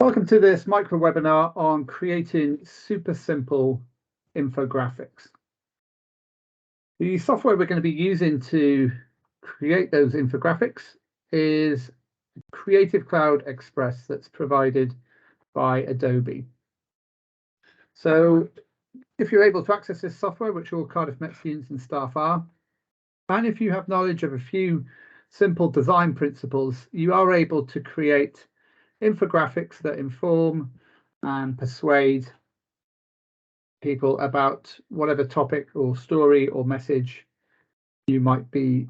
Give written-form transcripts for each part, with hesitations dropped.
Welcome to this micro webinar on creating super simple infographics. The software we're going to be using to create those infographics is Creative Cloud Express that's provided by Adobe. So if you're able to access this software, which all Cardiff Met students and staff are, and if you have knowledge of a few simple design principles, you are able to create infographics that inform and persuade people about whatever topic or story or message you might be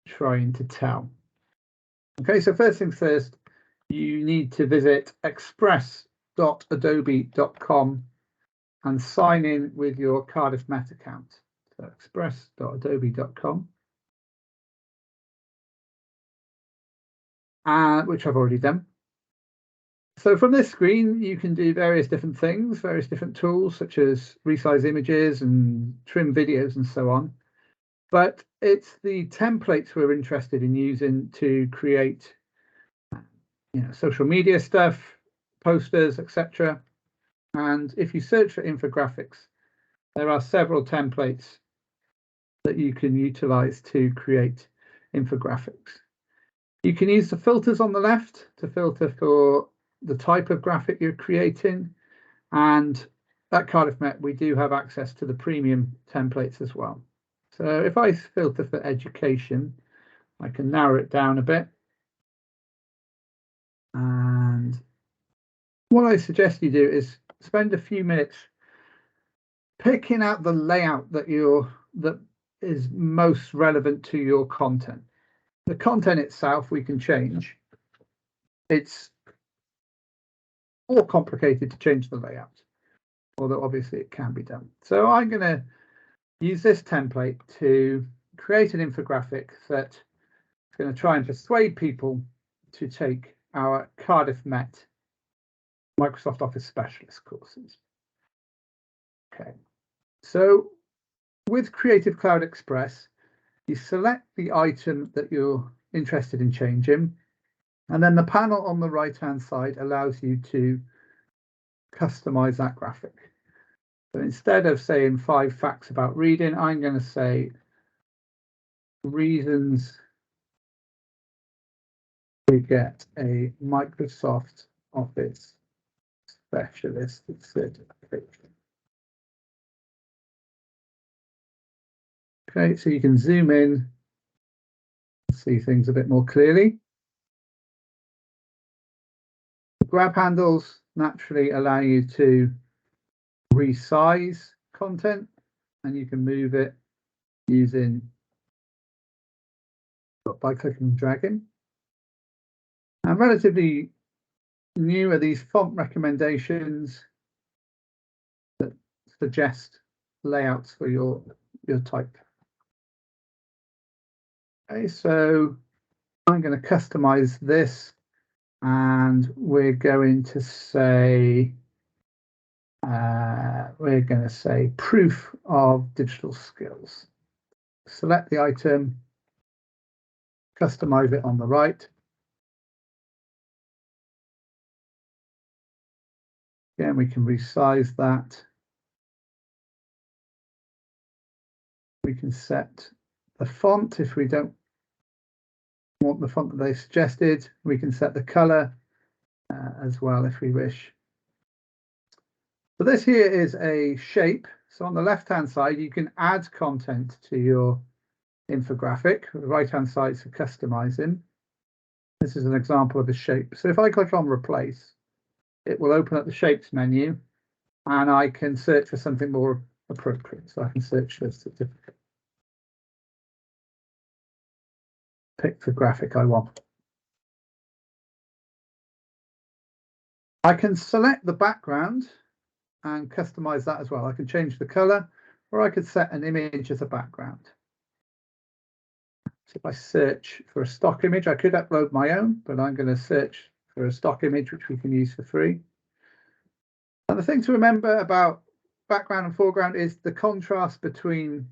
trying to tell. Okay, so first things first, you need to visit express.adobe.com and sign in with your Cardiff Met account. So express.adobe.com, which I've already done. So from this screen, you can do various different things, various different tools, such as resize images and trim videos and so on. But it's the templates we're interested in using to create, social media stuff, posters, etc. And if you search for infographics, there are several templates that you can utilize to create infographics. You can use the filters on the left to filter for the type of graphic you're creating. And at Cardiff Met, we do have access to the premium templates as well. So if I filter for education, I can narrow it down a bit. And what I suggest you do is spend a few minutes picking out the layout that is most relevant to your content. The content itself we can change. It's more complicated to change the layout, although obviously it can be done. So I'm going to use this template to create an infographic that is going to try and persuade people to take our Cardiff Met Microsoft Office Specialist courses. Okay, so with Creative Cloud Express, you select the item that you're interested in changing, and then the panel on the right-hand side allows you to customize that graphic. So instead of saying 5 facts about reading, I'm going to say reasons to get a Microsoft Office Specialist certification. Okay, so you can zoom in and see things a bit more clearly. The grab handles naturally allow you to resize content, and you can move it using by clicking and dragging. And relatively new are these font recommendations that suggest layouts for your type. Okay, so I'm going to customize this, and we're going to say proof of digital skills. Select the item, customize it on the right. Again, we can resize that. We can set the font if we don't want the font that they suggested. We can set the color as well if we wish. So this here is a shape. So on the left-hand side, you can add content to your infographic. The right-hand side is for customizing. This is an example of a shape. So if I click on replace, it will open up the shapes menu, and I can search for something more appropriate. So I can search for certificate. Pick the graphic I want. I can select the background and customize that as well. I can change the color, or I could set an image as a background. So if I search for a stock image, I could upload my own, but I'm going to search for a stock image, which we can use for free. And the thing to remember about background and foreground is the contrast between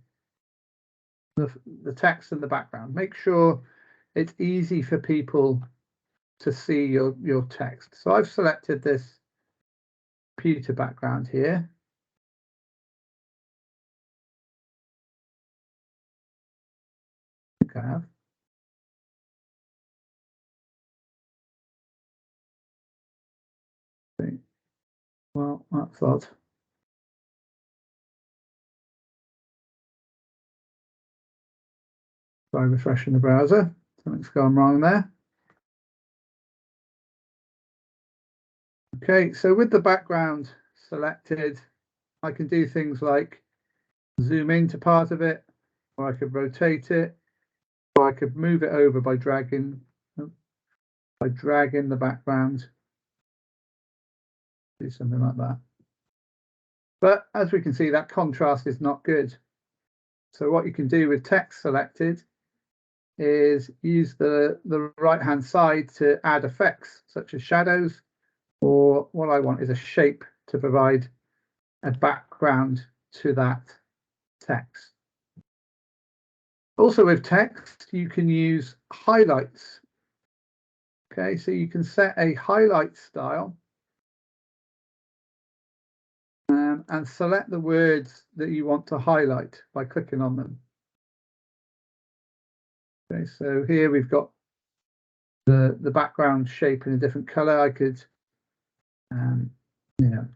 the text and the background. Make sure it's easy for people to see your text. So I've selected this computer background here. I have. Well, that's odd. Try refreshing the browser. Something's gone wrong there. Okay, so with the background selected, I can do things like zoom into part of it, or I could rotate it, or I could move it over by dragging the background. Do something like that. But as we can see, that contrast is not good. So what you can do with text selected is use the right-hand side to add effects, such as shadows, or what I want is a shape to provide a background to that text. Also with text, you can use highlights. Okay, so you can set a highlight style and select the words that you want to highlight by clicking on them. Okay, so here we've got the background shape in a different color. I could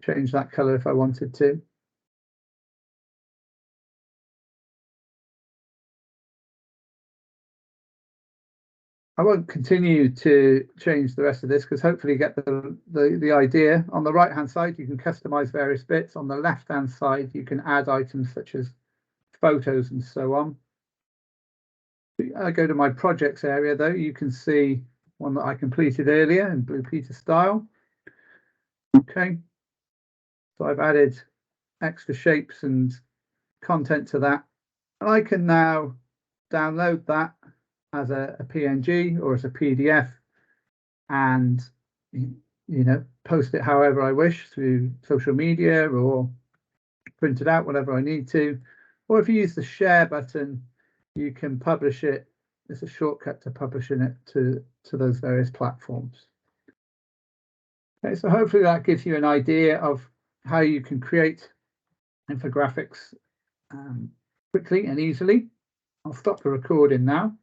change that color if I wanted to. I won't continue to change the rest of this because hopefully you get the idea. On the right hand side, you can customize various bits. On the left hand side, you can add items such as photos and so on. I go to my projects area though, you can see one that I completed earlier in Blue Peter style. Okay, so I've added extra shapes and content to that, and I can now download that as a PNG or as a PDF and post it however I wish through social media or print it out whenever I need to. Or if you use the share button, you can publish it. It's a shortcut to publishing it to those various platforms. Okay, so hopefully that gives you an idea of how you can create infographics quickly and easily. I'll stop the recording now.